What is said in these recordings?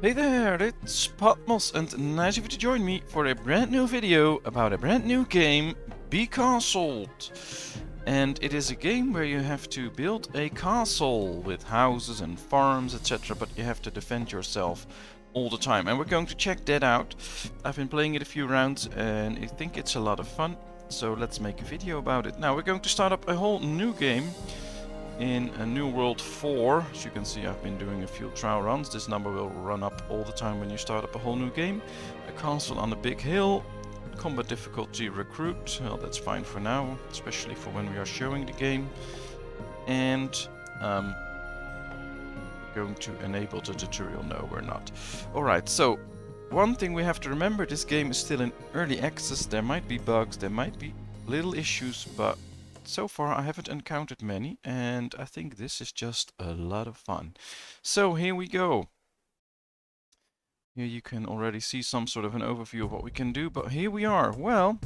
Hey there, it's Patmos and nice of you to join me for a brand new video about a brand new game, Becastled. And it is a game where you have to build a castle with houses and farms, etc. But you have to defend yourself all the time. And we're going to check that out. I've been playing it a few rounds and I think it's a lot of fun. So let's make a video about it. Now we're going to start up a whole new game in a New World 4. As you can see, I've been doing a few trial runs. This number will run up all the time when you start up a whole new game. A castle on a big hill. Combat difficulty recruit. Well, that's fine for now, especially for when we are showing the game. And going to enable the tutorial. No, we're not. Alright, so one thing we have to remember, this game is still in early access. There might be bugs, there might be little issues, but so far I haven't encountered many, and I think this is just a lot of fun. So here we go. Here you can already see some sort of an overview of what we can do, but here we are. Well,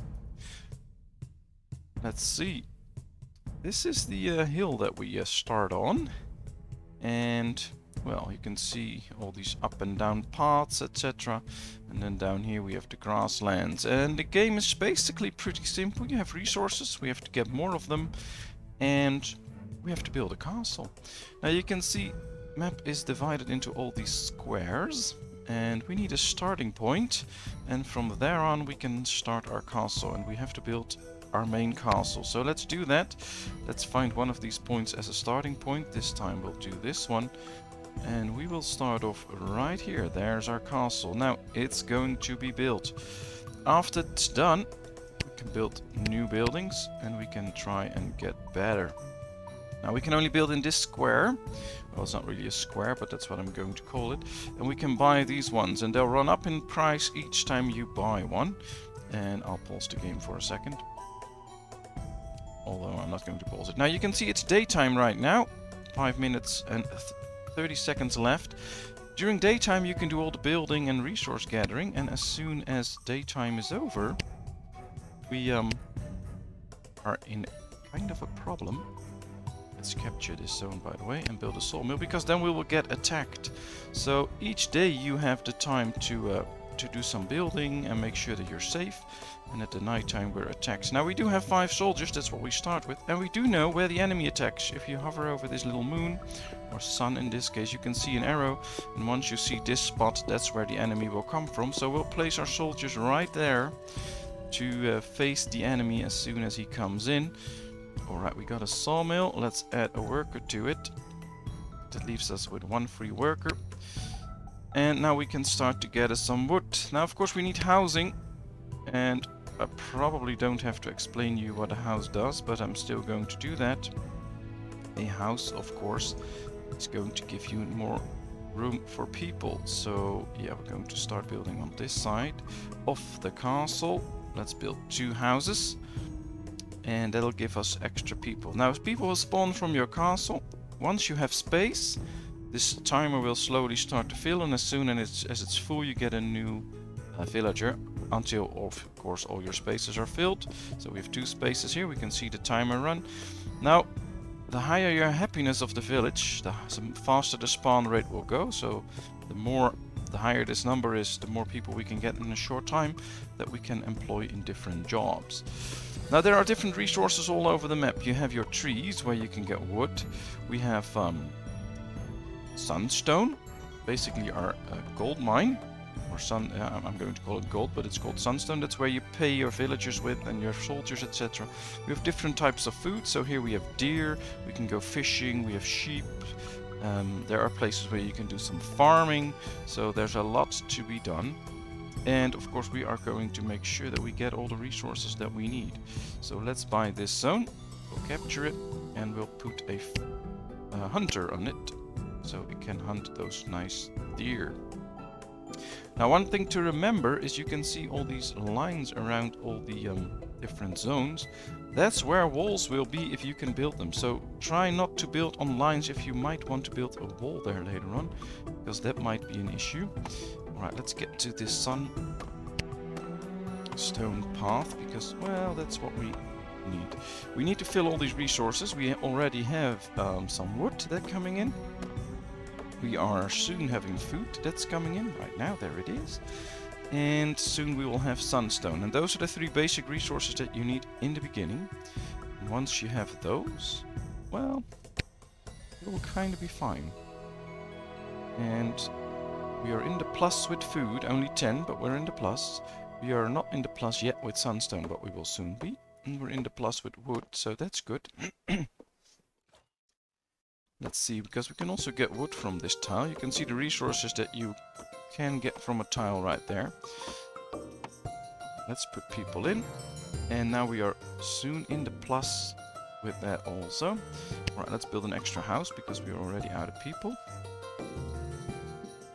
let's see. This is the hill that we start on, and well, you can see all these up and down paths, etc. And then down here we have the grasslands. And the game is basically pretty simple. You have resources, we have to get more of them, and we have to build a castle. Now you can see the map is divided into all these squares, and we need a starting point. And from there on we can start our castle, and we have to build our main castle. So let's do that. Let's find one of these points as a starting point. This time we'll do this one. And we will start off right here. There's our castle. Now it's going to be built. After it's done, we can build new buildings and we can try and get better. Now we can only build in this square. Well, it's not really a square, but that's what I'm going to call it. And we can buy these ones, and they'll run up in price each time you buy one. And I'll pause the game for a second. Although I'm not going to pause it. Now you can see it's daytime right now. 5 minutes and 30 seconds left. During daytime you can do all the building and resource gathering, and as soon as daytime is over, we are in kind of a problem. Let's capture this zone, by the way, and build a sawmill, because then we will get attacked. So each day you have the time to do some building and make sure that you're safe, and at the night time we're attacked. Now we do have 5 soldiers, that's what we start with, and we do know where the enemy attacks. If you hover over this little moon, or sun in this case, you can see an arrow, and once you see this spot, that's where the enemy will come from. So we'll place our soldiers right there to face the enemy as soon as he comes in. Alright, we got a sawmill. Let's add a worker to it. That leaves us with 1 free worker. And now we can start to gather some wood. Now of course we need housing, and I probably don't have to explain you what a house does, but I'm still going to do that. A house, of course, is going to give you more room for people. So yeah, we're going to start building on this side of the castle. Let's build 2 houses, and that'll give us extra people. Now if people will spawn from your castle, once you have space, this timer will slowly start to fill, and as soon as it's full you get a new villager, until of course all your spaces are filled. So we have 2 spaces here, we can see the timer run. Now the higher your happiness of the village, the faster the spawn rate will go. So the higher this number is, the more people we can get in a short time that we can employ in different jobs. Now there are different resources all over the map. You have your trees where you can get wood. We have sunstone, basically our gold mine, or I'm going to call it gold, but it's called sunstone. That's where you pay your villagers with and your soldiers, etc. We have different types of food. So here we have deer, we can go fishing, we have sheep. There are places where you can do some farming. So there's a lot to be done. And of course we are going to make sure that we get all the resources that we need. So let's buy this zone, we'll capture it, and we'll put a hunter on it, so it can hunt those nice deer. Now one thing to remember is you can see all these lines around all the different zones. That's where walls will be if you can build them. So try not to build on lines if you might want to build a wall there later on, because that might be an issue. Alright, let's get to this sunstone path, because, well, that's what we need. We need to fill all these resources. We already have some wood that coming in. We are soon having food that's coming in. Right now, there it is. And soon we will have sunstone. And those are the 3 basic resources that you need in the beginning. And once you have those, well, it will kind of be fine. And we are in the plus with food, only 10, but we're in the plus. We are not in the plus yet with sunstone, but we will soon be. And we're in the plus with wood, so that's good. Let's see, because we can also get wood from this tile. You can see the resources that you can get from a tile right there. Let's put people in. And now we are soon in the plus with that also. Alright, let's build an extra house because we are already out of people.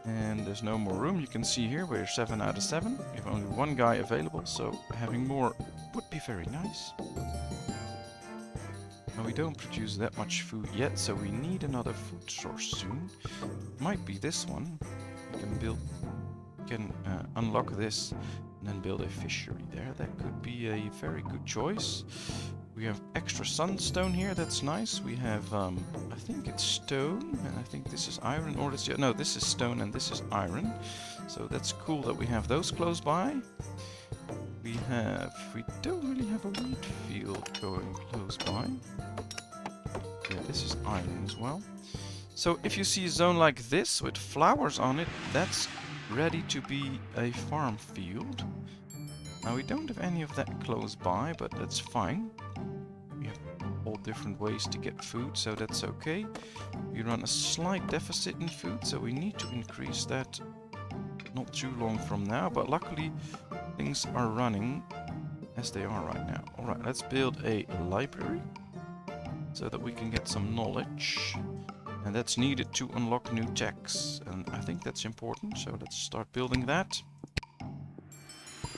And there's no more room. You can see here we're 7 out of 7. We have only 1 guy available, so having more would be very nice. Now we don't produce that much food yet, so we need another food source soon. Might be this one. We can unlock this and then build a fishery there. That could be a very good choice. We have extra sunstone here, that's nice. We have, I think it's stone, and I think this is iron, or this, no, this is stone and this is iron. So that's cool that we have those close by. We don't really have a wheat field going close by. Yeah, this is iron as well. So if you see a zone like this with flowers on it, that's ready to be a farm field. Now we don't have any of that close by, but that's fine. We have all different ways to get food, so that's okay. We run a slight deficit in food, so we need to increase that not too long from now, but luckily things are running as they are right now. Alright, let's build a library so that we can get some knowledge. And that's needed to unlock new techs. And I think that's important, so let's start building that.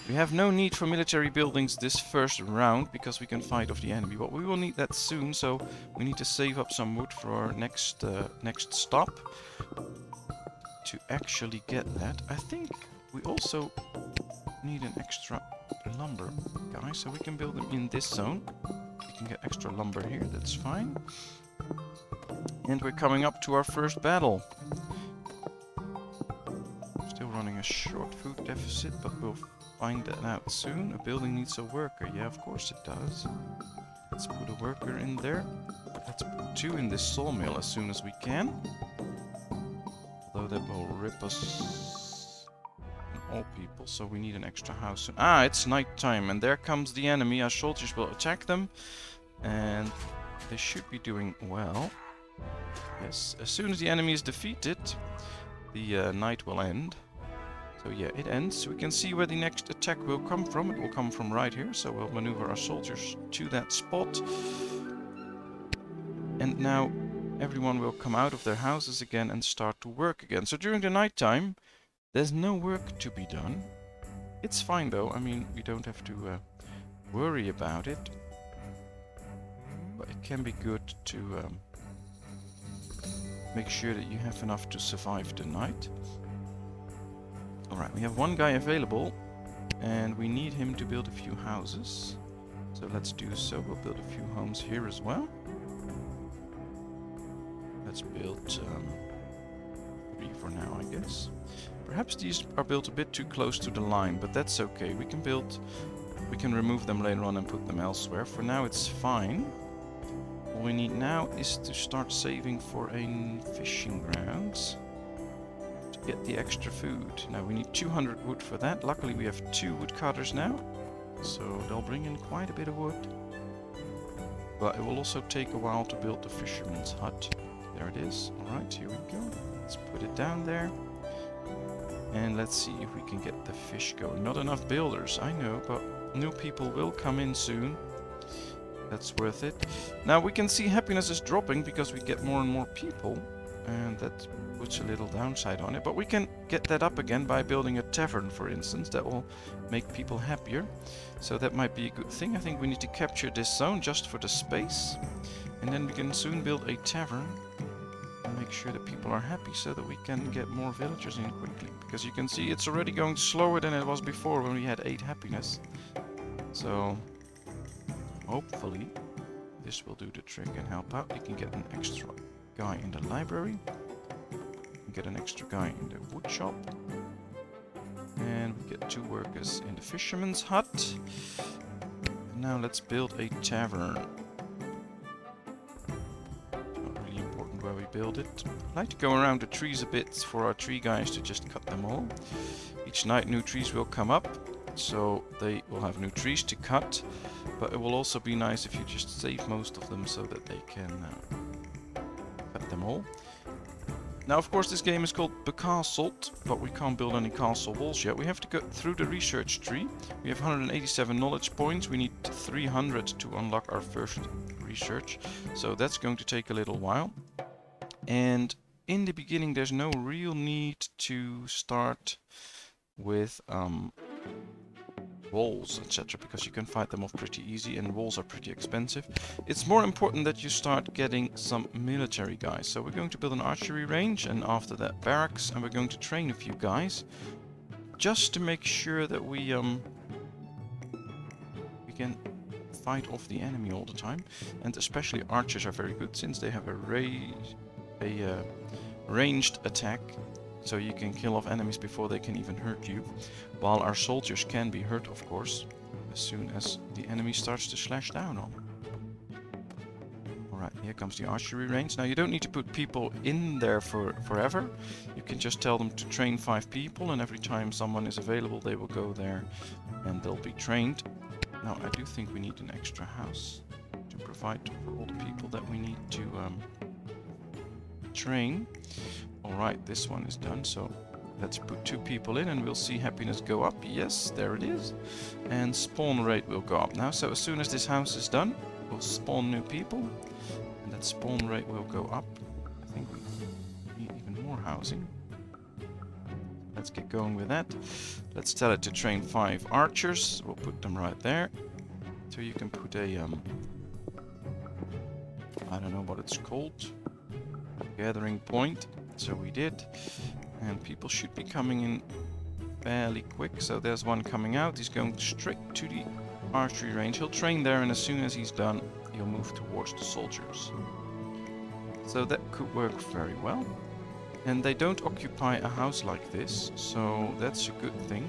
We have no need for military buildings this first round because we can fight off the enemy, but we will need that soon, so we need to save up some wood for our next stop to actually get that. I think we also need an extra lumber guy, so we can build them in this zone. We can get extra lumber here, that's fine. And we're coming up to our first battle. Still running a short food deficit, but we'll find that out soon. A building needs a worker. Yeah, of course it does. Let's put a worker in there. Let's put 2 in this sawmill as soon as we can. Although that will rip us on all people, so we need an extra house. Ah, it's night time, and there comes the enemy. Our soldiers will attack them, and they should be doing well. Yes, as soon as the enemy is defeated, the night will end. So yeah, it ends. We can see where the next attack will come from. It will come from right here, so we'll maneuver our soldiers to that spot. And now everyone will come out of their houses again and start to work again. So during the night time, there's no work to be done. It's fine though, I mean, we don't have to worry about it. But it can be good to make sure that you have enough to survive the night. Alright, we have 1 guy available, and we need him to build a few houses. So let's do so. We'll build a few homes here as well. Let's build 3 for now, I guess. Perhaps these are built a bit too close to the line, but that's okay. We can remove them later on and put them elsewhere. For now it's fine. All we need now is to start saving for a fishing grounds to get the extra food. Now we need 200 wood for that. Luckily we have 2 woodcutters now, so they'll bring in quite a bit of wood. But it will also take a while to build the fisherman's hut. There it is. Alright, here we go. Let's put it down there. And let's see if we can get the fish going. Not enough builders, I know, but new people will come in soon. That's worth it. Now we can see happiness is dropping because we get more and more people, and that puts a little downside on it. But we can get that up again by building a tavern, for instance. That will make people happier. So that might be a good thing. I think we need to capture this zone just for the space, and then we can soon build a tavern and make sure that people are happy so that we can get more villagers in quickly. Because you can see it's already going slower than it was before when we had 8 happiness. So hopefully this will do the trick and help out. We can get an extra guy in the library. get an extra guy in the wood shop. And we get 2 workers in the fisherman's hut. And now let's build a tavern. Not really important where we build it. I like to go around the trees a bit for our tree guys to just cut them all. Each night new trees will come up, so they will have new trees to cut. But it will also be nice if you just save most of them so that they can cut them all. Now, of course, this game is called Becastled, but we can't build any castle walls yet. We have to go through the research tree. We have 187 knowledge points. We need 300 to unlock our first research. So that's going to take a little while. And in the beginning, there's no real need to start with walls, etc., because you can fight them off pretty easy, and walls are pretty expensive. It's more important that you start getting some military guys. So we're going to build an archery range, and after that barracks, and we're going to train a few guys just to make sure that we can fight off the enemy all the time. And especially archers are very good since they have a ranged attack. So you can kill off enemies before they can even hurt you. While our soldiers can be hurt, of course, as soon as the enemy starts to slash down on them. Alright, here comes the archery range. Now you don't need to put people in there forever. You can just tell them to train 5 people, and every time someone is available they will go there and they'll be trained. Now I do think we need an extra house to provide for all the people that we need to train. Alright, this one is done, so let's put 2 people in and we'll see happiness go up. Yes, there it is. And spawn rate will go up now. So as soon as this house is done, we'll spawn new people. And that spawn rate will go up. I think we need even more housing. Let's get going with that. Let's tell it to train 5 archers. We'll put them right there. So you can put a, I don't know what it's called. Gathering point. So we did, and people should be coming in fairly quick. So there's one coming out. He's going straight to the archery range. He'll train there, and as soon as he's done, he'll move towards the soldiers. So that could work very well. And they don't occupy a house like this, so that's a good thing,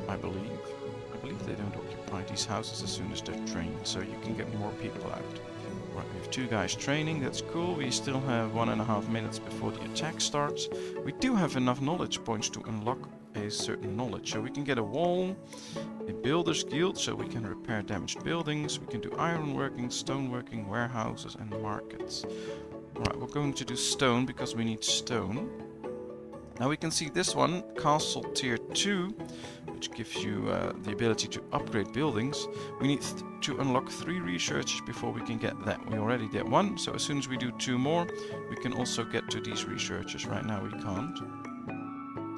I believe. I believe they don't occupy these houses as soon as they're trained, so you can get more people out. Right, we have 2 guys training, that's cool. We still have 1.5 minutes before the attack starts. We do have enough knowledge points to unlock a certain knowledge. So we can get a wall, a builder's guild, so we can repair damaged buildings. We can do ironworking, stoneworking, warehouses and markets. Right, we're going to do stone because we need stone. Now we can see this one, Castle Tier 2, which gives you the ability to upgrade buildings. We need to unlock 3 researches before we can get that. We already did 1, so as soon as we do 2 more, we can also get to these researches. Right now we can't.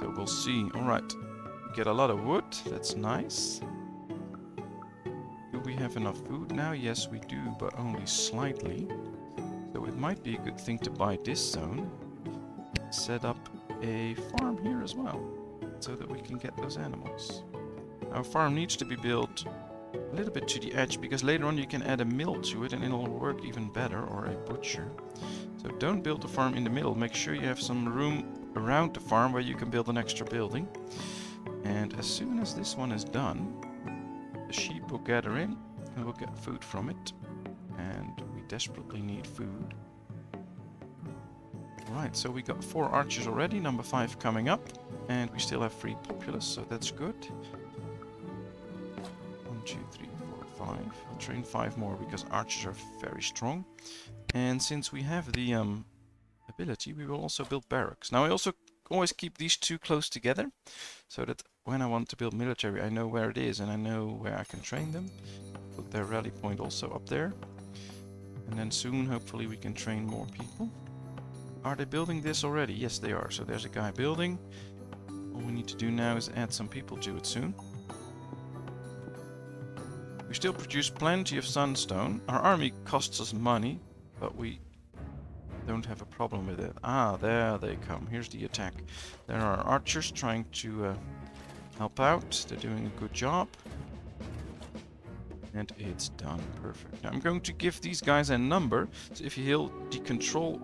So we'll see. Alright, we get a lot of wood, that's nice. Do we have enough food now? Yes we do, but only slightly. So it might be a good thing to buy this zone. Set up a farm here as well, so that we can get those animals. Our farm needs to be built a little bit to the edge, because later on you can add a mill to it and it'll work even better, or a butcher. So don't build the farm in the middle. Make sure you have some room around the farm where you can build an extra building. And as soon as this one is done, the sheep will gather in and we'll get food from it. And we desperately need food. Right, so we got 4 archers already, number 5 coming up, and we still have 3 populace, so that's good. 1, 2, 3, 4, 5. I'll train 5 more because archers are very strong. And since we have the ability, we will also build barracks. Now I also always keep these 2 close together, so that when I want to build military, I know where it is and I know where I can train them. Put their rally point also up there. And then soon, hopefully, we can train more people. Are they building this already? Yes, they are. So there's a guy building. All we need to do now is add some people to it soon. We still produce plenty of sunstone. Our army costs us money, but we don't have a problem with it. Ah, there they come. Here's the attack. There are archers trying to help out. They're doing a good job. And it's done. Perfect. Now I'm going to give these guys a number. So if you hit the control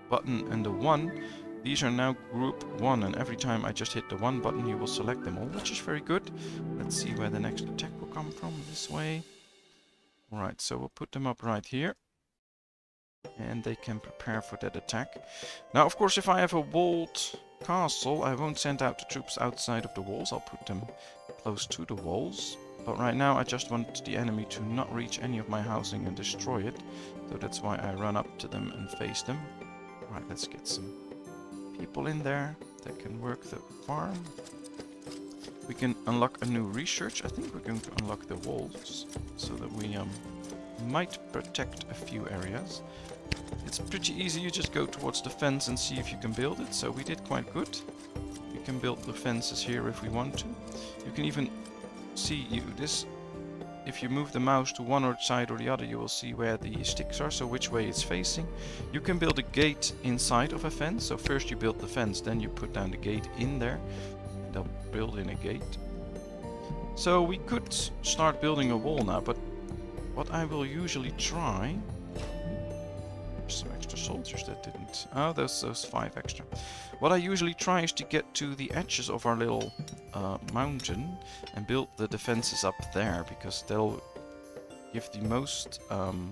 button and the 1, These are now group 1, and every time I just hit the 1 button, he will select them all, which is very good. Let's see where the next attack will come from. This way. Alright, so we'll put them up right here. And they can prepare for that attack. Now, of course, if I have a walled castle, I won't send out the troops outside of the walls. I'll put them close to the walls. But right now, I just want the enemy to not reach any of my housing and destroy it. So that's why I run up to them and face them. Alright, let's get some people in there that can work the farm. We can unlock a new research. I think we're going to unlock the walls so that we might protect a few areas. It's pretty easy. You just go towards the fence and see if you can build it. So we did quite good. We can build the fences here if we want to. You can even see this. If you move the mouse to one side or the other, you will see where the sticks are, so which way it's facing. You can build a gate inside of a fence. So first you build the fence, then you put down the gate in there. And they'll build in a gate. So we could start building a wall now, but what I will usually try... Some extra soldiers that didn't... Oh, those 5 extra. What I usually try is to get to the edges of our little mountain and build the defenses up there, because they'll give the most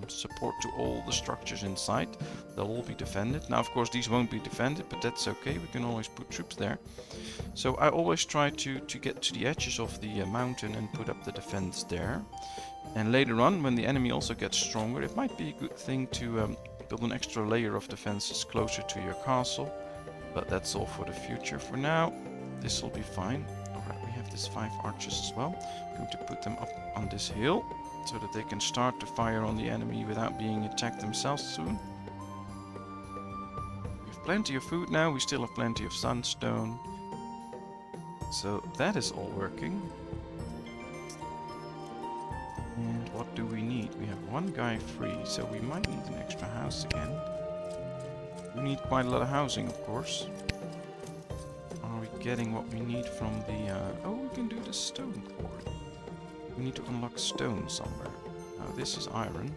support to all the structures inside. They'll all be defended. Now, of course, these won't be defended, but that's okay. We can always put troops there. So I always try to get to the edges of the mountain and put up the defense there. And later on, when the enemy also gets stronger, it might be a good thing to... build an extra layer of defenses closer to your castle, but that's all for the future. For now, this will be fine. Alright, we have this 5 archers as well. I'm going to put them up on this hill, so that they can start to fire on the enemy without being attacked themselves soon. We have plenty of food now, we still have plenty of sunstone. So that is all working. And what do we need? We have 1 guy free, so we might need an extra house again. We need quite a lot of housing, of course. Are we getting what we need from the... Oh, we can do the stone quarry. We need to unlock stone somewhere. Now, this is iron.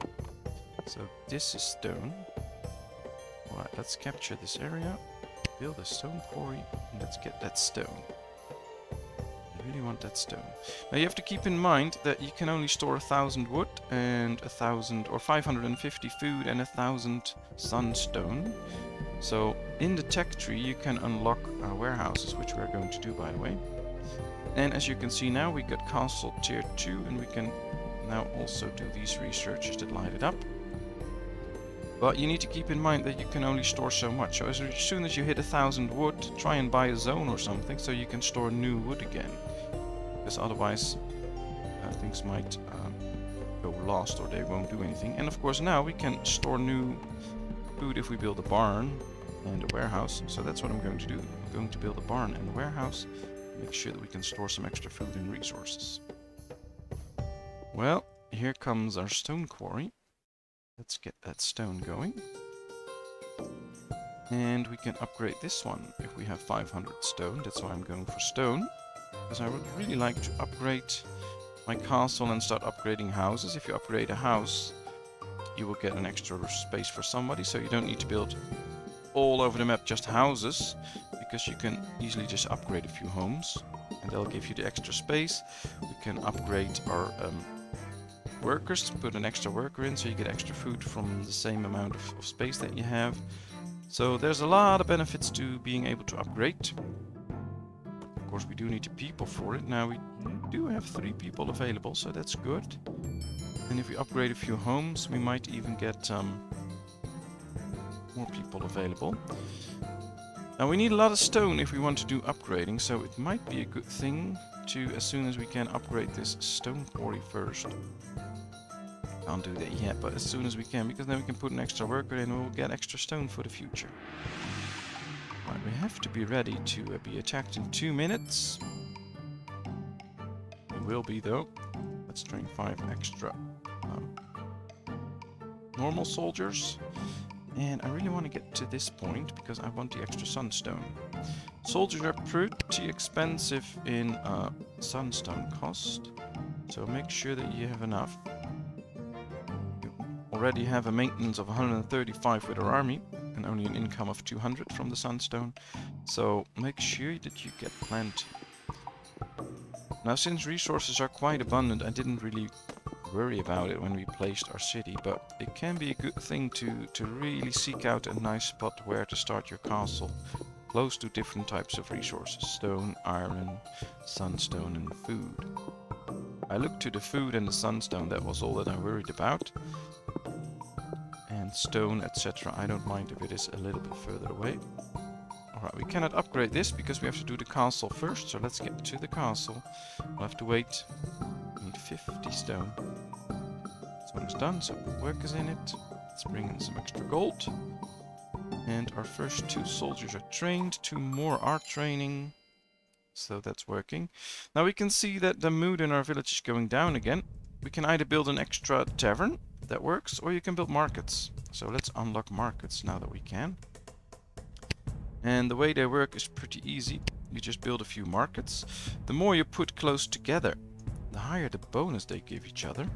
So, this is stone. Alright, let's capture this area. Build a stone quarry, and let's get that stone. I really want that stone. Now you have to keep in mind that you can only store 1,000 wood and 1,000 or 550 food and 1,000 sunstone. So in the tech tree you can unlock warehouses, which we're going to do, by the way. And as you can see now, we got castle tier 2, and we can now also do these researches that light it up. But you need to keep in mind that you can only store so much. So as soon as you hit 1,000 wood, try and buy a zone or something so you can store new wood again. Because otherwise things might go lost, or they won't do anything. And of course now we can store new food if we build a barn and a warehouse. So that's what I'm going to do. I'm going to build a barn and a warehouse. Make sure that we can store some extra food and resources. Well, here comes our stone quarry. Let's get that stone going. And we can upgrade this one if we have 500 stone. That's why I'm going for stone. Because I would really like to upgrade my castle and start upgrading houses. If you upgrade a house, you will get an extra space for somebody. So you don't need to build all over the map just houses, because you can easily just upgrade a few homes. And they'll give you the extra space. We can upgrade our... workers, put an extra worker in, so you get extra food from the same amount of space that you have. So there's a lot of benefits to being able to upgrade. Of course, we do need people for it. Now we do have 3 people available, so that's good. And if we upgrade a few homes, we might even get more people available. Now we need a lot of stone if we want to do upgrading, so it might be a good thing to, as soon as we can, upgrade this stone quarry first. Can't do that yet, but as soon as we can, because then we can put an extra worker in and we'll get extra stone for the future. Right, we have to be ready to be attacked in 2 minutes. We will be, though. Let's train 5 extra normal soldiers. And I really want to get to this point because I want the extra sunstone. Soldiers are pretty expensive in sunstone cost, so make sure that you have enough. You already have a maintenance of 135 with our army, and only an income of 200 from the sunstone. So make sure that you get plenty. Now, since resources are quite abundant, I didn't really worry about it when we placed our city, but it can be a good thing to really seek out a nice spot where to start your castle, close to different types of resources: stone, iron, sunstone, and food. I looked to the food and the sunstone, that was all that I worried about. And stone, etc. I don't mind if it is a little bit further away. Alright, we cannot upgrade this because we have to do the castle first, so let's get to the castle. We'll have to wait. We need 50 stone. This one is done, so work is in it. Let's bring in some extra gold. And our first 2 soldiers are trained, 2 more are training. So that's working. Now we can see that the mood in our village is going down again. We can either build an extra tavern, that works, or you can build markets. So let's unlock markets now that we can. And the way they work is pretty easy. You just build a few markets. The more you put close together, the higher the bonus they give each other.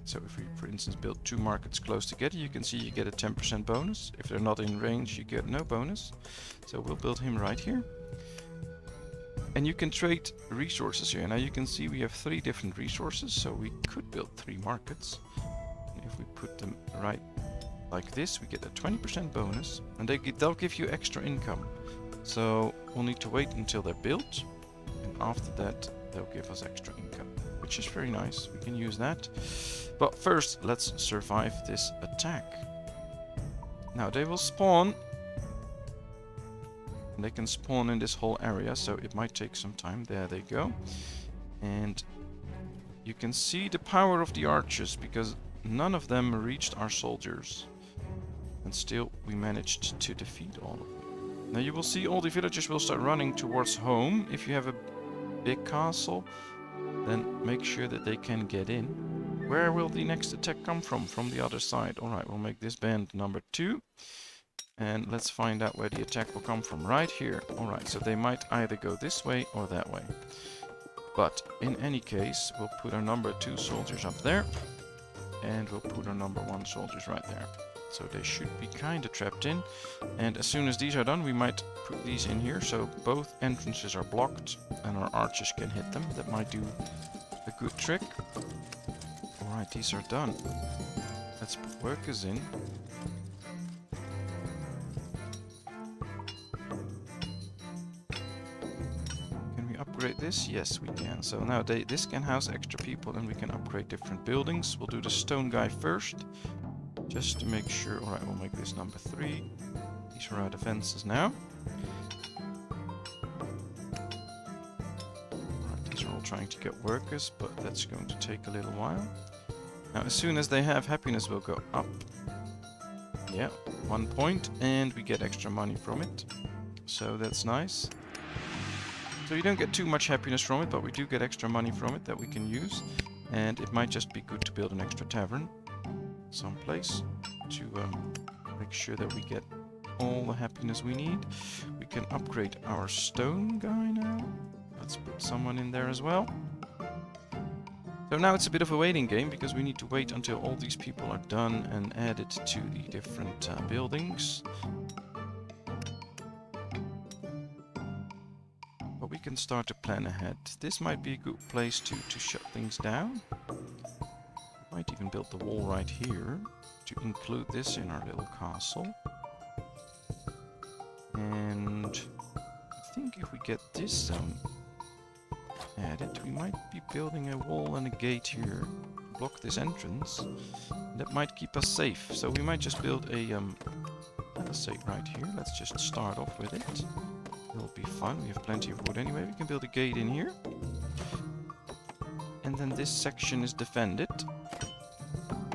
So if we, for instance, build 2 markets close together, you can see you get a 10% bonus. If they're not in range, you get no bonus. So we'll build him right here. And you can trade resources here. Now you can see we have 3 different resources, so we could build 3 markets. And if we put them right like this, we get a 20% bonus, and they'll give you extra income. So we'll need to wait until they're built, and after that they'll give us extra income, which is very nice. We can use that. But first, let's survive this attack. Now they will spawn, and they can spawn in this whole area, so it might take some time. There they go. And you can see the power of the archers, because none of them reached our soldiers. And still, we managed to defeat all of them. Now you will see all the villagers will start running towards home. If you have a big castle, then make sure that they can get in. Where will the next attack come from? From the other side. Alright, we'll make this band number 2. And let's find out where the attack will come from. Right here. Alright, so they might either go this way or that way. But in any case, we'll put our number 2 soldiers up there. And we'll put our number 1 soldiers right there. So they should be kind of trapped in. And as soon as these are done, we might put these in here. So both entrances are blocked and our archers can hit them. That might do a good trick. Alright, these are done. Let's put workers in. Can we upgrade this? Yes, we can. So now this can house extra people and we can upgrade different buildings. We'll do the stone guy first, just to make sure. Alright, we'll make this number 3. These are our defenses now. Alright, these are all trying to get workers, but that's going to take a little while. Now, as soon as they have, happiness will go up. Yeah, 1 point, and we get extra money from it. So that's nice. So you don't get too much happiness from it, but we do get extra money from it that we can use. And it might just be good to build an extra tavern someplace to make sure that we get all the happiness we need. We can upgrade our stone guy now. Let's put someone in there as well. So now it's a bit of a waiting game, because we need to wait until all these people are done and added to the different buildings. But we can start to plan ahead. This might be a good place to shut things down. Might even build the wall right here to include this in our little castle. And I think if we get this zone added, we might be building a wall and a gate here to block this entrance. That might keep us safe. So we might just build a say right here. Let's just start off with it. It'll be fun. We have plenty of wood anyway. We can build a gate in here. And then this section is defended.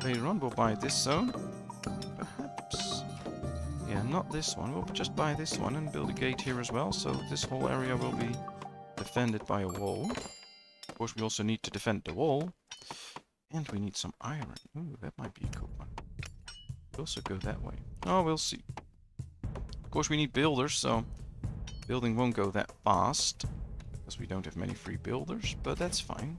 Later on we'll buy this zone. Perhaps. Yeah, not this one. We'll just buy this one and build a gate here as well. So this whole area will be defended by a wall. Of course, we also need to defend the wall. And we need some iron. Ooh, that might be a cool one. We'll also go that way. Oh, we'll see. Of course, we need builders, so building won't go that fast, because we don't have many free builders, but that's fine.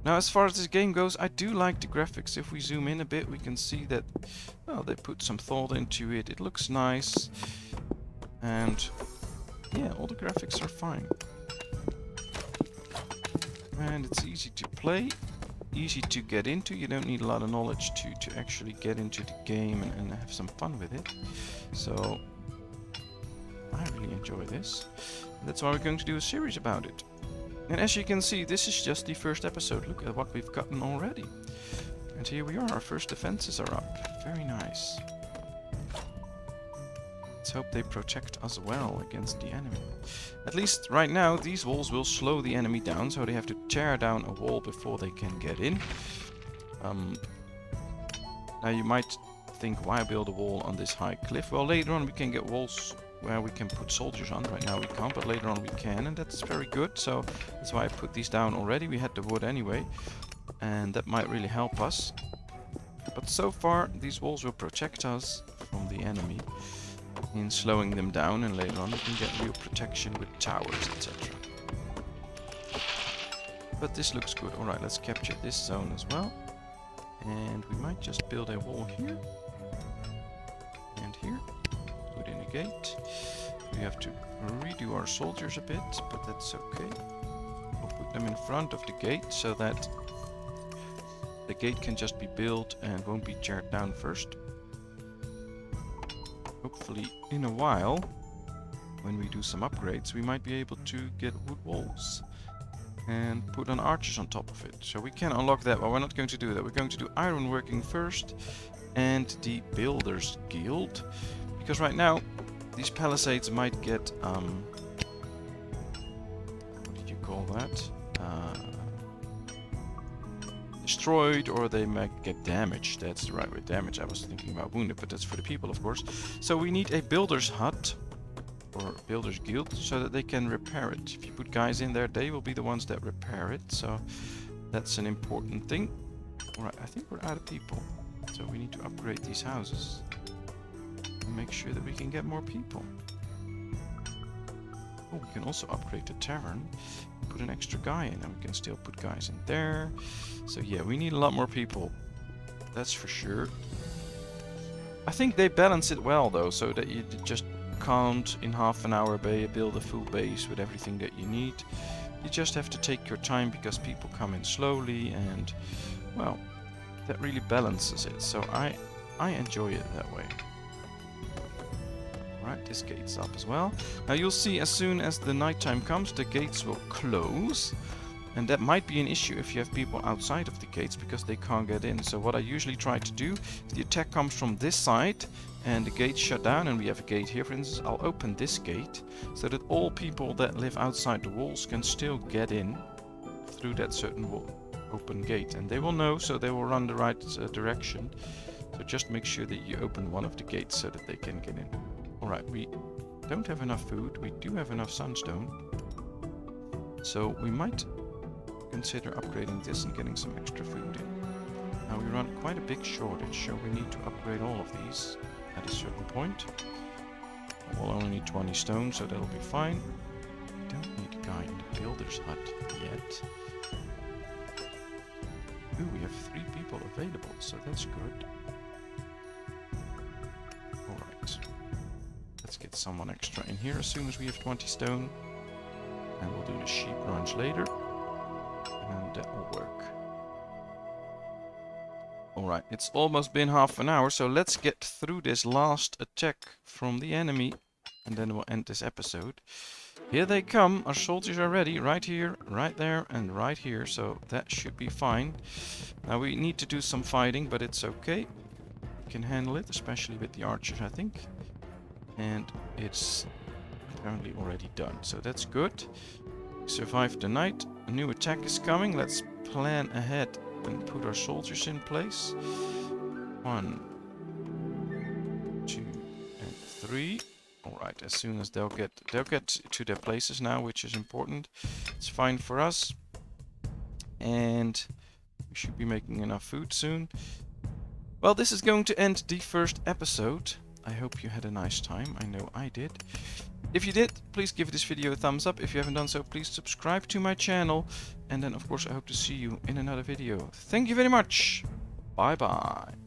Now, as far as this game goes, I do like the graphics. If we zoom in a bit, we can see that, well, they put some thought into it. It looks nice. And yeah, all the graphics are fine. And it's easy to play, easy to get into. You don't need a lot of knowledge to actually get into the game and have some fun with it. So I really enjoy this. That's why we're going to do a series about it. And as you can see, this is just the first episode. Look at what we've gotten already. And here we are, our first defenses are up. Very nice. Let's hope they protect us well against the enemy. At least right now, these walls will slow the enemy down, so they have to tear down a wall before they can get in. Now you might think, why build a wall on this high cliff? Well, later on we can get walls where we can put soldiers on. Right now we can't, but later on we can, and that's very good. So that's why I put these down already. We had the wood anyway, and that might really help us. But so far, these walls will protect us from the enemy in slowing them down, and later on we can get real protection with towers, etc. But this looks good. Alright, let's capture this zone as well. And we might just build a wall here. And here. Put in a gate. We have to redo our soldiers a bit, but that's okay. We'll put them in front of the gate so that the gate can just be built and won't be teared down first. Hopefully in a while, when we do some upgrades, we might be able to get wood walls and put on archers on top of it. So we can unlock that, but we're not going to do that. We're going to do ironworking first and the Builders Guild, because right now these palisades might get what did you call that? Destroyed, or they might get damaged. That's the right way. Damage. I was thinking about wounded, but that's for the people, of course. So we need a builder's hut or builder's guild so that they can repair it. If you put guys in there, they will be the ones that repair it. So that's an important thing. Alright, I think we're out of people. So we need to upgrade these houses and make sure that we can get more people. Oh, we can also upgrade the tavern. Put an extra guy in, and we can still put guys in there. So yeah, we need a lot more people. That's for sure. I think they balance it well though, so that you just can't in half an hour build a full base with everything that you need. You just have to take your time because people come in slowly, and well, that really balances it. So I enjoy it that way. Right, this gate's up as well. Now you'll see as soon as the nighttime comes, the gates will close. And that might be an issue if you have people outside of the gates because they can't get in. So what I usually try to do, if the attack comes from this side and the gate's shut down, and we have a gate here for instance, I'll open this gate so that all people that live outside the walls can still get in through that certain open gate. And they will know, so they will run the right direction. So just make sure that you open one of the gates so that they can get in. Alright, we don't have enough food. We do have enough sunstone. So we might consider upgrading this and getting some extra food in. Now we run quite a big shortage, so we need to upgrade all of these at a certain point. We'll only need 20 stone, so that'll be fine. We don't need a guy in the builder's hut yet. Ooh, we have 3 people available, so that's good. Alright. Let's get someone extra in here as soon as we have 20 stone. And we'll do the sheep ranch later. And that will work. Alright, it's almost been half an hour, so let's get through this last attack from the enemy. And then we'll end this episode. Here they come. Our soldiers are ready. Right here, right there, and right here. So that should be fine. Now we need to do some fighting, but it's okay. We can handle it, especially with the archers, I think. And it's apparently already done, so that's good. We survived the night. A new attack is coming. Let's plan ahead and put our soldiers in place. 1, 2, and 3. Alright, as soon as they'll get to their places now, which is important. It's fine for us. And we should be making enough food soon. Well, this is going to end the first episode. I hope you had a nice time. I know I did. If you did, please give this video a thumbs up. If you haven't done so, please subscribe to my channel. And then, of course, I hope to see you in another video. Thank you very much. Bye bye.